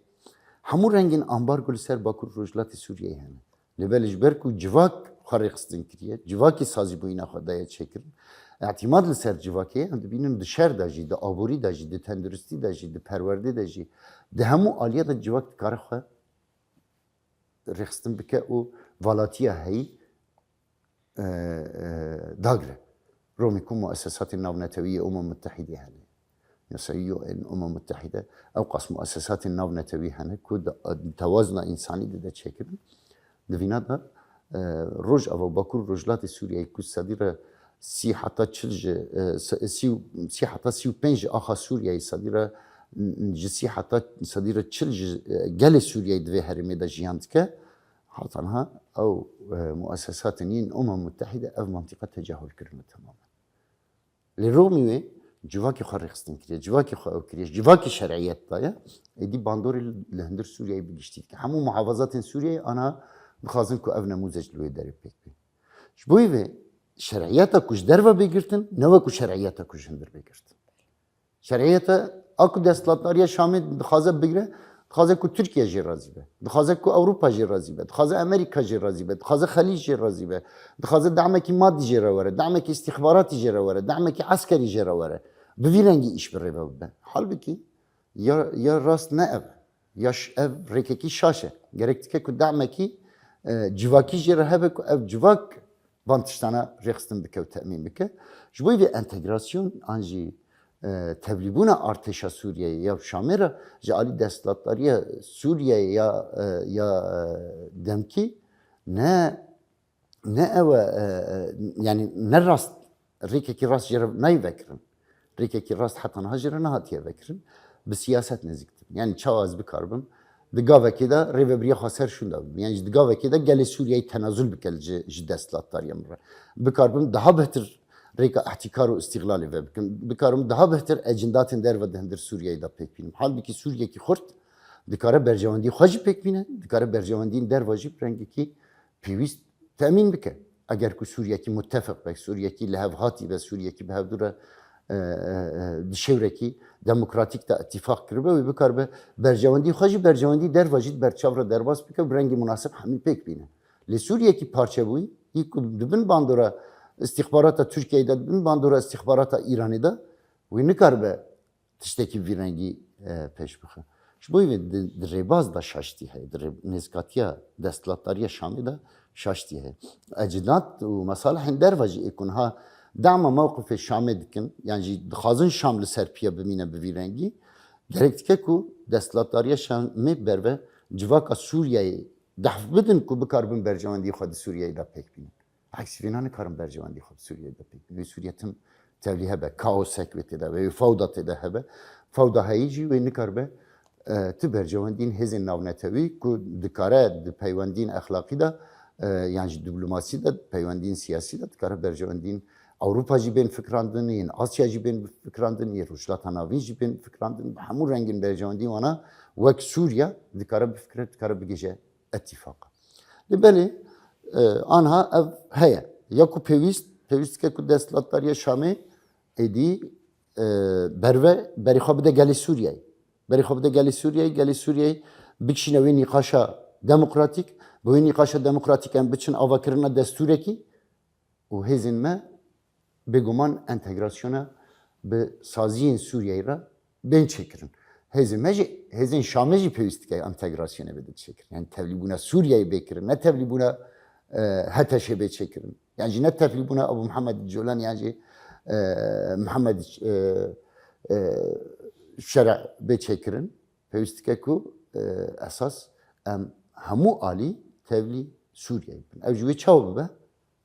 Hamur rengin ambargolu ser Bakur Rojlat Suriye'yi hene. Lebeliş berku civak xarıqstin kiriye, civaki sazı boyuna xadaya çekirin. İtimadlı ser civakiye, hem de binin dışarı da jî, de aburi da jî, de tendürüsti da jî, de perverde da jî, de hemu aliye da civak karıxa رخصتن بکه او والاتیه هی داغره رومی کو مؤسسات الناونتوية متحدة هنه يسيو ان متحدة او قسم مؤسسات الناونتوية هنه كود توازن انساني ده شكل دفينا ده روج او باكور رجلات سوريا كو صديره سي حتى تشلج سي حتى سي بنج اخا سوريا صديره جسي حتى صديره تشلج جل سوريا دوي هرمي ده جيانتك حاطنها او مؤسسات نين متحده او منطقه تجاهل كرنا تماما لرومي جواكي خرقستن كريه جواكي خو كريه جواكي شرعيات دايا دي باندور لهندر سوريا بيجتيك همو محافظات سوريا انا بخازن كو اف نموذج لوي دري بيك شبوي ve şer'iyata kuş derve begirtin, neva ku şer'iyata kuş hindir begirtin. Şer'iyata akı destlatlar ya Şam'ı dixaze begire, dixaze ku Türkiye jî razî be, dixaze ku Avrupa jî razî be, dixaze Amerika jî razî be, dixaze Xelîc jî razî be, dixaze damekî maddi jî re were, damekî istihbaratî jî re were, damekî askerî jî re were. Bi vî rengî iş birêve bibe. Halbuki ya rast ne ev, ya ev rekekî şaş e. Gerek dike ku damekî civakî jî re hebe ku ev civak bantiştana rexstin bike temin bike. Ji bo vê entegrasyon an jî tevlîbûna artêşa Sûriyeyê ya Şamê ji alî desthilatdariya Sûriyeyê ya demkî ne ew yani ne rast rêkekî rast jî re nayê vekirin. Rêkekî rast heta jî re nehatiye vekirin. Bi siyaset nêzîktir. Yani çawa ez bikarbim di gavekê de rêveberiya xweser şûn da bibim. Yani di gavekê de gelê Sûriyeyê tenazül bike ji desthilatdariya min re. Bikarbim daha betir rêka ihtikar û îstîglalê ve bikim. Bikarim daha betir ecindatên derve de hindir Sûriyeyê de pêk bînim. Halbuki Sûriyekî xurt dikare bercewendî xwe jî pêk bîne, dikare bercewendîn derve jî rengekî pêwîst temin bike. Eger ku Sûriyekî muttefeq be, Sûriyekî li hev hatî be, Sûriyekî bi hev dure di şewrekî demokratîk de ittifaq kiribe wê bikaribe bercewendî xwe jî bercewendî derve jî berçavra derbas bike bi rengî münasib hemî pêk bîne. Lê Sûriyekî parçebûyî î ku dibin bandora istihbarata Türkiye'de dibin bandora istihbarata İran'ı da wê nikaribe tiştekî vî rengî pêş bixe. Ji bo vê di rêbaz da şaştî heye, di nêzkatiya desthilatdariya Şamê de şaştî heye. Ecinat û mesalihên derve jî êkun ha dama mewqifê Şamê dikin, yani jî dixwazin Şam li ser piya bimîne bi vî rengî, gerek dike ku desthilatdariya Şamê berve civaka Sûriyeyê dehv bidin ku bikaribin bercewendî xwe di Sûriyeyê de pêk bînin. Aksî vê nikarin bercewendî xwe di Sûriyeyê de pêk bînin. Vê Sûriye tim tevlî hebe, kaosek wê tê de ve wê fewda tê de hebe. Fewda heyî jî wê nikaribe ti bercewendîn hêzên navnetewî ku dikare di peywendîn exlaqî de yani jî diplomasî de peywendîn siyasî de dikare bercewendîn Avrupa jî bên fikrandin, yên Asya jî bên fikrandin, yên Rojhilata Navîn jî bên fikrandin. Hemû rengên bercewendî wana wek Sûriya dikare bifikre, dikare bigêje اتفاقا لبلی آنها اف هیا یا کو پیوست که کو دستلاتداری شامی ایدی بری خواب ده گلی سوریه بکشینوی نقاشا دموکراتیک bu nikaşa demokratik en bütün avakırına desture ki o hezin me beguman entegrasyona be saziyin Suriye'ye ben çekirin. Hezin Şam'ı pevistike entegrasyona be çekirin. Yani tevlibuna Suriye'yi bekirin. Ne tevlibuna HTŞ'e be çekirin. Yani ne tevlibuna Abu Muhammed Colan yani Muhammed Şer'a be çekirin. Pevistike ku esas hamu ali tevli Suriye. Evcüve çavı be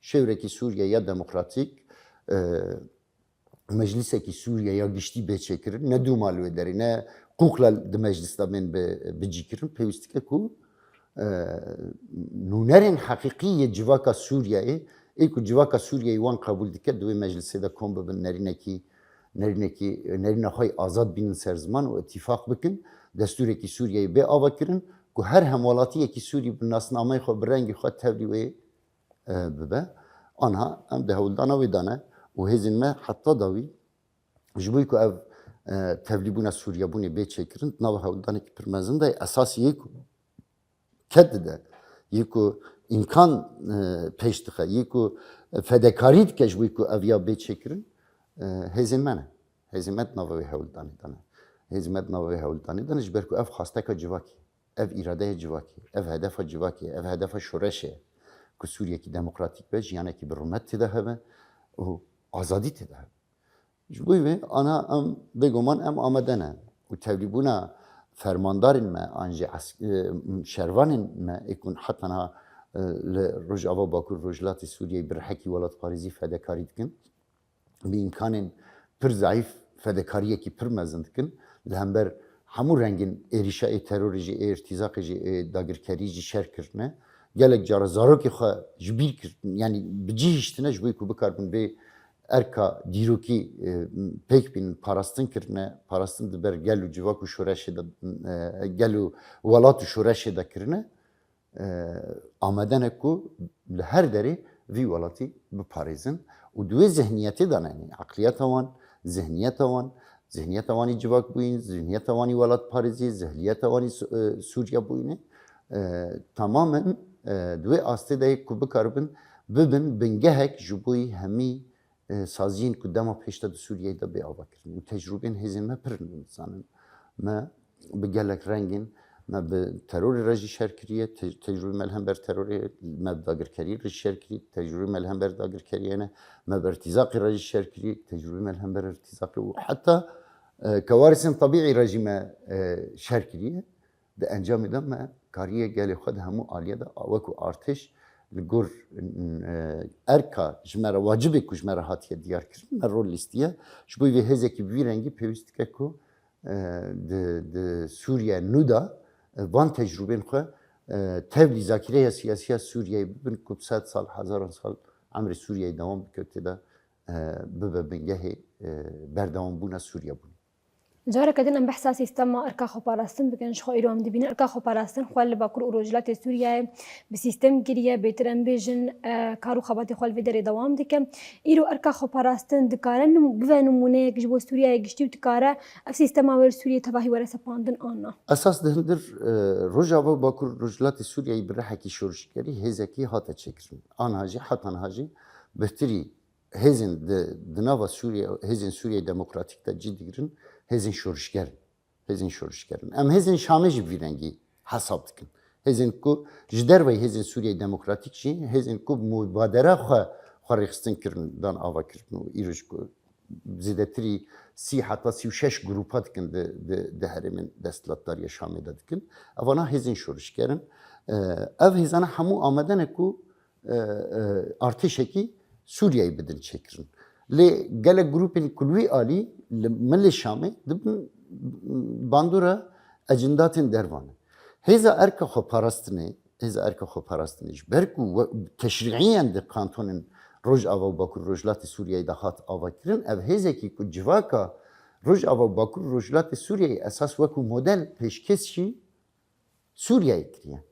şevreki Suriye ya demokratik mecliseki Suriye ya güçlü be çekirin. Ne dumalı ederi ne kukla de mecliste ben be cikirin. Pevistike ku nunerin hakikiye civaka Suriye'yi ilk civaka Suriye'yi van kabul dike dve meclise de kombe ben nerine hay azad binin serzman o ittifak bikin destureki Suriye'yi be avakirin ku her hemvalatiye ki Suriye bin nasnamay xo birengi xo tevliye bibe anha em de hevldana vedane u hezinme hatta davi jboy ku ev tevlibuna Suriye buni be çekirin nav hevldana ki pirmezin de esas yek kedde yeku imkan peştixe yeku fedekarit ke jboy ku ev ya be çekirin hezinmene hezimet nav hevldana dane hezimet nav hevldana dane jber ku ev xasteka civaki ev irade civaki, ev hedefa civaki, ev hedefa şureşe. Ku Suriye'ki demokratik ve jiyaneki bir rumet tedahve, o azadi tedahve. Bu ve ana am begoman am amadene. O tevlibuna fermandarin me, anje şervanin me, ekun hatana Rojava Bakur Rojlati Suriye bir haki velat Parizi fedekari dikin. Bir imkanın pir zayıf fedekariye ki pir mezindkin. Lehember همو رنگین ایریشا تروریجی ارتزاقی داگرکریجی شر کردنه gelek cara zarok xo jbir yani bicihiştine jboy ku bikarbin be erka diroki pek bin parastın kirne parastın diber gelu civaku şureşe de gelu valatu şureşe de kirne amaden ku her deri vi valati bu parizin u duve zihniyeti de yani akliyet avan zihniyet avan zihniyet avani civak buyun, zihniyet avani velat Parizi, zihniyet avani Suriye buyun. Tamamen dve astedayı ku bikarbin bibin bingehek jiboy hemi saziyin ku dema peşte de Suriye'de be avakirin. Bu tecrüben hezime pirin insanın. Me bigelek rengin me bi terörü reji şerkiriye tecrübe melhember terörü me dagirkeriye reji şerkiriye tecrübe melhember dagirkeriyene me bertizakı reji şerkiriye tecrübe melhember irtizakı hatta kavarisın tabii rejime şerkiriye de encam eden me kariye geli xod hemu aliye de aveku artış gur erka jmera vacibe ku jmera hatiye diyar kirin me rol listiye şu bu ve hezeki bir rengi pevistike ku de Suriye nuda van tecrüben xo tevli zakireye siyasiye Suriye bin ku 100 sal, 1000 sal amri Suriye devam kötü de bibe bingehi berdevam buna Suriye buna. جارك دين ام بحث سيستم اركا خبارستن بكن شخو ايرو ام دبين اركا خبارستن خوال باكر اوروجلات سوريا بسيستم گريه بيترن بيجن كارو خباتي خوال فيدر دوام ديكم ايرو اركا خبارستن دكارن بفنمونه جبو سوريا گشتي تكاره اف سيستم اور سوريا تباهي ورا سپاندن انا اساس دهندر روجاوا باكر اوروجلات سوريا برحكي شورشكري هزكي هاتا çekirin anhacı hatan hacı behtiri hezin de nava Suriye hezin Suriye demokratikte ciddigirin hezin şoruşgerin. Em hezin şameci bir rengi hasap dikin. Hezin ku jder ve hezin Suriye demokratik jî hezin ku mübadere xwe rexistin kirin dan ava kirin û îroj ku zêdetî sî heta 36 grupa dikin di herêmên desthilatdariya Şamê de dikin. Evana hezin şoruşgerin. Ev hezana hemû amedene ku artışekî Suriye'yi bidin çekirin. Lê gelek grupên kulî alî li milê Şamê dibin bandora ecindatên dervanê. Hêza erka xweparastinê ji ber ku teşriîyan di kantonên Rojava û Bakur Rojhilatê Sûriyeyê de hat avakirin ev hêzekî ku civaka Rojava û Bakur Rojhilatê Sûriyeyê esas wekû model pêşkes jî Sûriyeyê kiriye.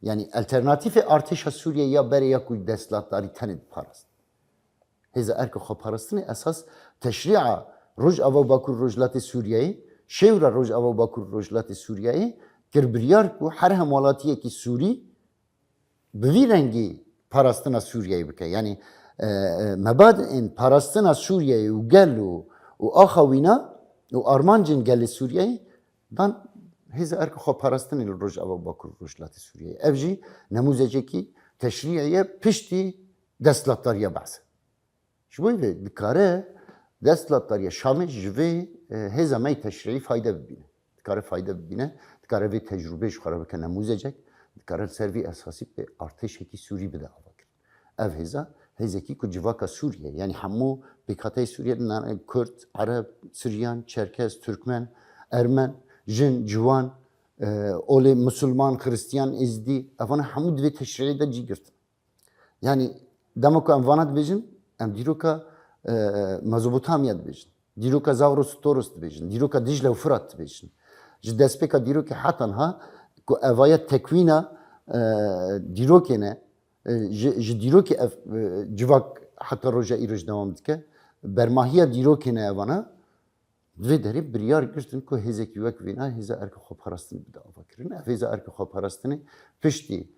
Yani alternatifi artışa Suriye ya bere ya kuy deslatları tenid parast. Heza erke xo parastını esas teşri'a roj ava bakur rojlatı Suriye'yi şevra roj ava bakur rojlatı Suriye'yi kirbriyar ku her hemalatiye ki Suri bir rengi parastına Suriye'yi bike. Yani mebadin parastına Suriye'yi u gellu u axavina u armancın gelli Suriye'yi dan heza erke xo parastını roj ava bakur rojlatı Suriye'yi. Evji nemuzeceki teşri'ye pişti deslatlarıya bahse. Şuboy ve dikare deslatlarıya Şam'ı jve heza mey teşri'i fayda bibine. Dikare fayda bibine. Dikare ve tecrübe şu karabeke nemuzecek. Dikare servi esası ve artışeki Suri bide avakir. Ev heza hezeki ku civaka Suriye. Yani hamu bekatay Suriye'den Kürt, Arap, Süryan, Çerkez, Türkmen, Ermen, Jin, Civan, ole Müslüman, Hristiyan, Ezdi. Evana hamu dve teşri'i de cigirt. Yani demek ki vanat bejin em diroka Mezopotamya dibêjin, dîroka Zavros Toros dibêjin, dîroka Dicle û Fırat dibêjin. Ji destpêka dîrokê hetan ha ku evaya tekwîna dîrokê ne ji dîrokê ev civak heta roja îro ji dewam dike bermahiya dîrokê ne evana divê derê biryar girtin ku hêzekî wek vêna hêza erke xweparastinê bide ava kirin. Ev hêza erke xweparastinê piştî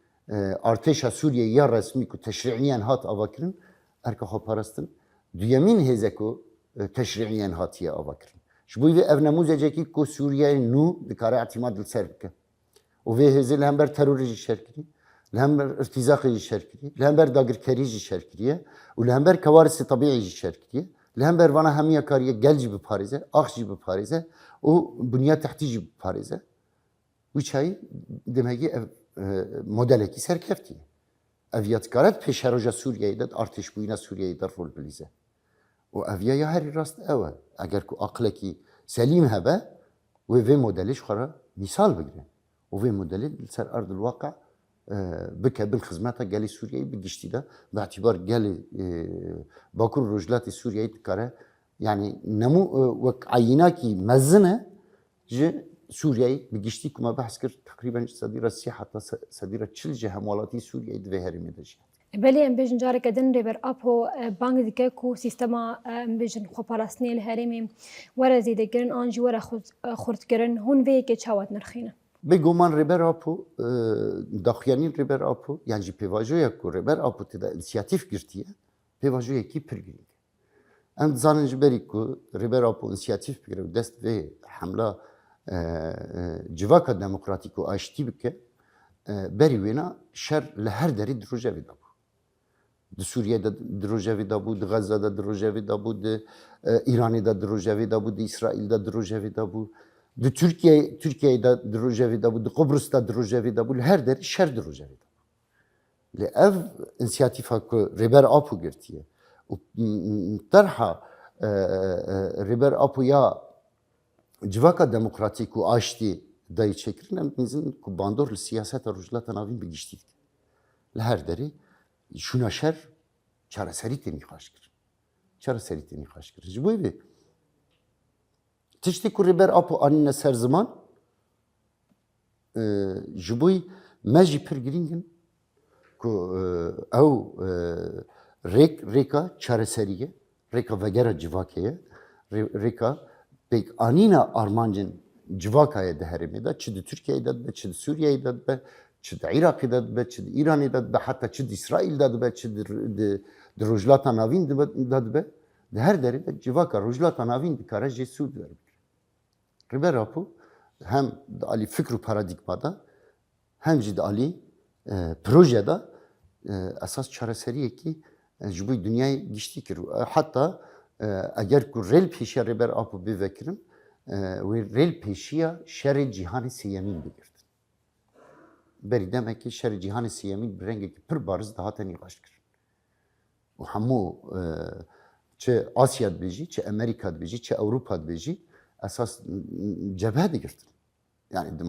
artêşa Sûriyeyê ya resmî ku teşri'iyen hat ava kirin erke xweparastin duyemîn hêze ku teşri'iyen hatiye ava kirin. Ji bo vê ev nemûzecekî ku Sûriyeyê nû dikare etimad li ser bike. û vê hêzê li hember terorê jî şer kirî, li hember irtîzaqê jî şer kirî, li hember dagirkerî jî şer kiriye û li hember kewarîsê tabîî jî şer kiriye. Li hember vana hemiya kariye gel jî biparêze, ax jî biparêze û bunya tehtî jî biparêze. Wî çayî demekî ev modelekî serkeftî ye. Ev ya dikare pêşeroja Sûriyeyê de artêşbûyîna Sûriyeyê de rol bilîze. û ev ya herî rast ew e. Eger ku aqlekî selîm hebe wê vê modelê ji xwe re mîsal bigire. û vê modelê li ser erdil waqe bike bin xizmeta gelê Sûriyeyê bi giştî de bi etîbar gelê Bakur Rojlatê Sûriyeyê dikare yani nemû wek ayînakî mezin e ji Sûriyeyê bi giştî ku me behs kir teqrîben sedîra sî heta sedîra çil ji hemwalatî Sûriyeyê divê herêmê de jî. Belê em bêjin careke din rêber apo bang dike ku sîstema em bêjin xweparastinê li herêmê were zêdekirin an jî were xurtkirin hûn vê yekê çawa nirxînin. Bêguman rêber apo daxuyanîn rêber apo yan jî pêvajoya ku rêber apo tê de înisiyatîf girtiye pêvajoyekî pir girîng e. Em dizanin ji berî ku rêber apo înisiyatîf bigire û dest vê hemla civaka demokratîk û aştî bike berî wêna şer li her derê di rojevê de bû. Di Sûriye de di rojevê de bû, di Geza de di rojevê de bû, di İranê de di rojevê de bû, di İsraîl de di rojevê de bû. Di Türkiye'ye de di rojevê de bû, di Qobrus de di rojevê de bû, li her derê şer di rojevê de bû. Li ev înisiyatîfa ku rêber apo girtiye û terha rêber apo ya civaka demokratîk û aştî dayê çêkirin em dizin ku bandor li siyaseta rojlata navîn bi giştî dike. Li her derê şûna şer çareserî tê nîqaş kirin. Çareserî tê nîqaş kirin. Ji bo vê tiştî ku rêber apo anîne ser ziman ji bo me jî pir girîng in ku ew rêka çareserî ye, rêka vegera civakê ye, rêka pêk anîna armancên civakayê di herêmê de çi di Tirkiyeyê de dibe, çi di Sûriyeyê de dibe, çi di Iraqê de dibe, çi di İranê de dibe, heta çi di İsraîl de dibe, çi di rojlata navîn de dibe. Di her derê de civaka rojlata navîn dikare jê sûd were bigire. Rêber apo hem di alî fikr û paradigmada hem jî di alî projeda esas çareseriyekî ji bo dunyayê giştî kir. Heta eger ku rêl pêşiya rêber apo bê vekirin wê rêl pêşiya şerê cîhanê sêyemîn bigirtin. Berî demekî şerê cîhanê sêyemîn bi rengekî pir bariz dihate nîqaş kirin. û hemû çi Asya dibêjî, çi Amerîka dibêjî, çi Ewropa dibêjî esas cebhe digirtin. Yani di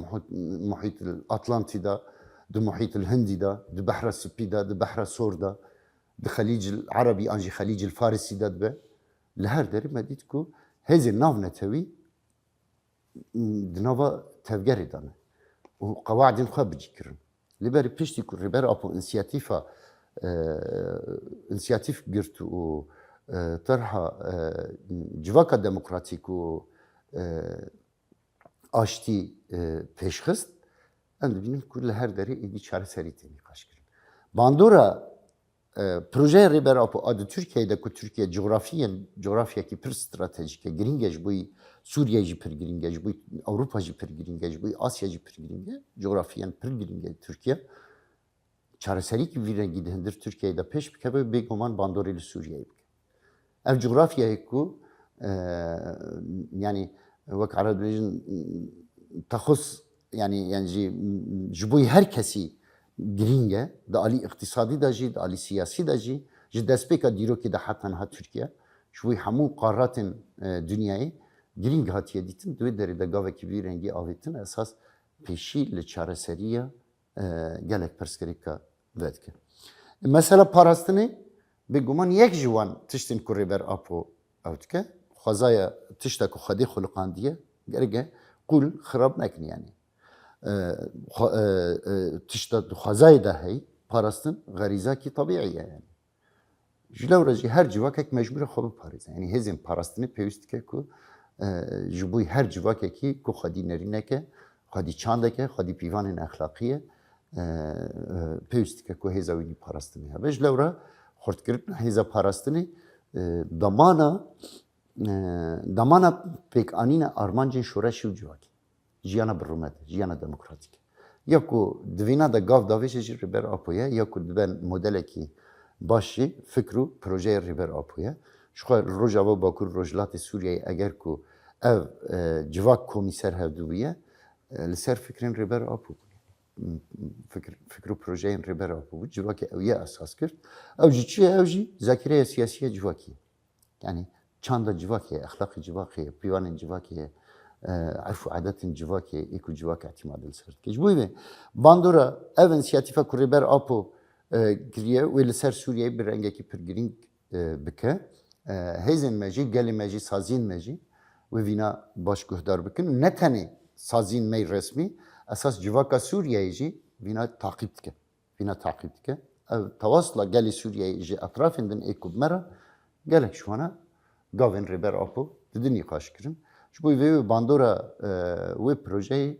muhît Atlantî da, di muhît Hindî da, di Behra Spî da, di Behra Sor da, di Xelîcil Arabî an jî Xelîcil Farisî de dibe. Li her derê me dît ku hêzên nav netewî di nava tevgerê de ne û qewacên xwe bicî kirin. Liberi pişti ku riber apo inisiyatif girt û terha civaka demokratîk û aştî pêşxist em dibînin ku li her derê êdî çareserî tê nîqaş kirin. Bandora projeya rêber apo a di Tirkiyeyê de ku Tirkiye coğrafyekî pir stratejîk e, girîng e ji bo Sûriye jî pir girîng e, ji bo Ewropa jî pir girîng e, ji bo Asya jî pir girîng e, coğrafyen pir girîng e Tirkiye. Çareserî ki vî rengî di hindir Tirkiyeyê de pêş bikeve bêguman bandorê li Sûriyeyê bike. Ev coğrafyayê ku yani wek Arab dibêjin texus yani ji bo her kesî girîng e, di alî iqtisadî de jî, di alî siyasî de jî, ji destpêka dîrokê de heta Tirkiye, ji bo hemû qaratên dunyayê girîng hatiye dîtin, di wê derê de gavekî vî rengî avêtin esas pêşî li çareseriya gelek pirsgirêka vedike. Mesela parastinê bêguman yek ji wan tiştên ku rêber apo ew dike, xwezaya tiştek ku Xwedê xwe gerek e qûl xirab nekin yani. Tişta xwezayê de hey, parastin xerîzakî tabiî ye yani. Ji lewre jî her civakek mecbûr e xwe biparêze. Yani hêzên parastinê pêwîst dike ku ji bo her civakekî ku xwedî nerîneke, xwedî çandeke, xwedî pîvanên exlaqî ye, pêwîst dike ku hêza wî parastinê hebe. Ji lewre xurtkirin hêza parastinê damana pêkanîna armancên şoreşî û civakê. Jiyana birûmet, jiyana demokratîk. Ya ku divîna de gav davêjê jî rêber apo ye, ya ku dibe modelekî baş jî fikr û projeya rêber apo ye. Ji xwe Rojava Bakur Rojhilatê Sûriyeyê eger ku ev civak komîser hevdibûye li ser fikrên rêber apo bûye. Fikr û projeyên rêber apo bû, civakê ew ye esas kir. Ew jî çi ye? Ew jî zekireya siyasî ya civakê ye. Yani çanda civakê ye, exlaqê civakê ye, pîvanên civakê ye, عرف و عادتên civakê êku civak ihtimal li ser dike. Ji bo vê bandora ev inisiyatîfa ku rêber apo kiriye wê li ser Sûriyeyê bi rengekî pir girîng bike. Hêzên me jî, gelê me jî, saziyên me jî wê vîna baş guhdar bikin. Ne tenê saziyên me resmî, esas civaka Sûriyeyê jî vîna taqîb dike. Vîna taqîb dike. Ev tewasla gelê Sûriyeyê ji etrafên din êku bimera gelek ji wana gavên rêber apo didin nîqaş kirin. Ji bo vê bandora wê projeyê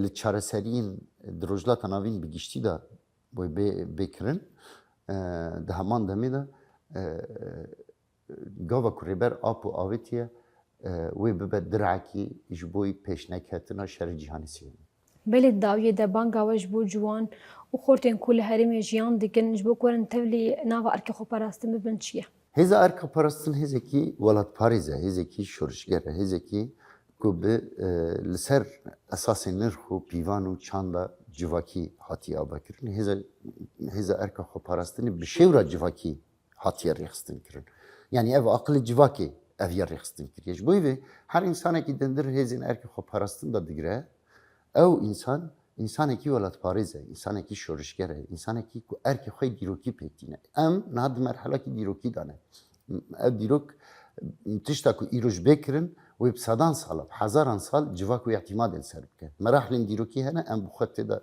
li çareseriyên di rojhilata navîn bi giştî de bêkirin, di heman demê de gava ku rêber apo avêtiye wê bibe direkî ji bo pêşneketina şerê cîhanê sîyonî. Belê dawiyê de banga we ji bo ciwan û xortên ku li herêmê jiyan dikin ji bo ku werin tevlî nava erkê xweparastin bibin çi ye? Hêza erkeparastin hêzekî welatparêz e, hêzekî şorişger e, hêzekî ku bi li ser esasên nirx û pîvan û çanda civakî hatiye avekirin. Hêza erkeparastinê bi şêwra civakî hatiye rêxistin kirin. Yani ev aqilê civakê ev ya rêxistin kiriye. Ji bo vê her insanekî dindir hêzên erkeparastin da digire. Ew insanekî welatparêz e, insanekî şorişger e, insanekî ku erkê xwe dîrokî pêk tîne. Em niha di merhelekî dîrokî dane. Ev dîrok tişta ku îroj bêkirin wê bi sedan sal, bi hezaran sal civak wê ihtimal li ser bike. Merahlên dîrokî hene em bi xwe tê de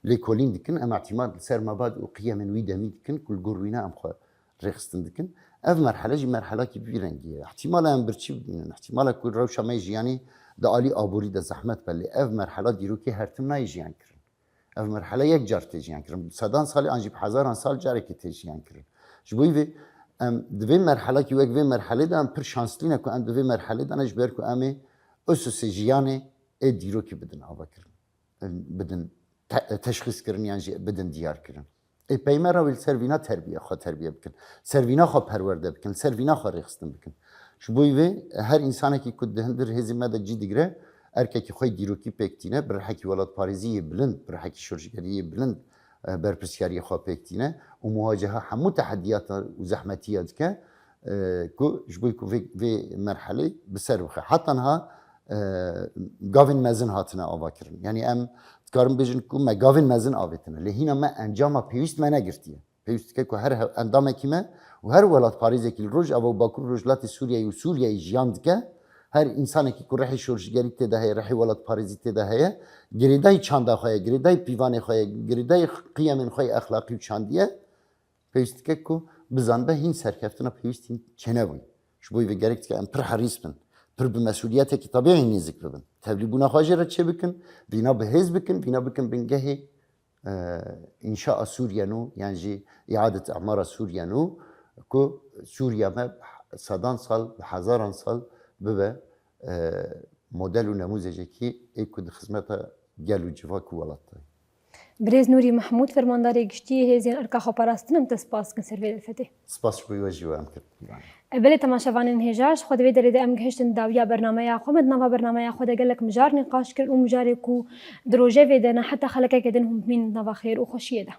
lêkolîn dikin, em ihtimal li ser mebad û qiyemên wî demî dikin ku li gor wî ne em xwe rêxistin dikin. Ev merhele jî merhelekî vî rengî ye. İhtimala em birçî bibînin, ihtimala ku rewşa me jiyanî di alî aborî de zehmet belê ev merhela dîrokî her tim nayê jiyan kirin. Ev merhele yek car tê jiyan kirin. Sedan salê an jî bi hezaran sal carekê tê jiyan kirin. Ji bo vê em di vê merhelekî wek vê merhelê de em pir şanslî ne ku em di vê merhelê de ne ji ber ku em ê usûsê jiyanê ê dîrokî bidin avekirin. Bidin teşxîs kirin yan jî bidin diyar kirin. Peymera wê li ser vîna terbiye xwe terbiye bikin. Ser vîna xwe perwerde bikin, ser vîna xwe rêxistin bikin. Ji bo vê her insanekî ku di hindir hêzê me de cî digire erkekî xwe dîrokî pêk tîne, bi rihekî welatparêziyê bilind, bi rihekî şorjgeriyê bilind berpirskariyê xwe pêk tîne û muwaceha hemû teheddiyata û zehmetiya dike ku ji bo ku vê merhelê bi ser bixe. Heta niha gavên mezin hatine avakirin. Yani em dikarin bêjin ku me gavên mezin avêtine. Lê hîna me encama pêwîst me negirtiye. Pêwîst dike ku her endamekî me û her welatparêzekî li roj ev Bakur Rojhilatê Sûriyeyê û Sûriyeyê jiyan dike her insanekî ku rehî şorjgerî tê de heye, rehî welat parêzî tê de heye, girêdayî çanda xwe ye, girêdayî pîvanê xwe ye, girêdayî qiyemên xwe yê exlaqî û çandî ye, pêwîst dike ku bizanbe hîn serkeftina pêwîst hîn çênebûn. Ji bo vê gerek dike em pir herîs bin, pir bi mesulîyetekî tabiî nêzik bibin. Tevlîbûna xwe jê re çê bikin, vîna bihêz bikin, vîna bikin bingehê înşaa Sûriye nû, yan jî iadet emara Sûriye nû ku Sûriye me sedan sal, hezaran sal bibe model û nemûzecekî ê ku di xizmeta gel û civa ku welat da. Birêz Nûrî Mehmûd fermandarê giştî hêzên erka xweparastin em te spas dikin ser vê dilfetê. Spas ji bo wê jî em kir. Belê temaşevanên hêja ji xwe di vê derê de em gihiştin dawiya bernameya xwe me di nava bernameya xwe de gelek mijar nîqaş kir û mijarê ku di rojevê de ne heta xelekeke din hûn bimînin nava xêr û xweşiyê de.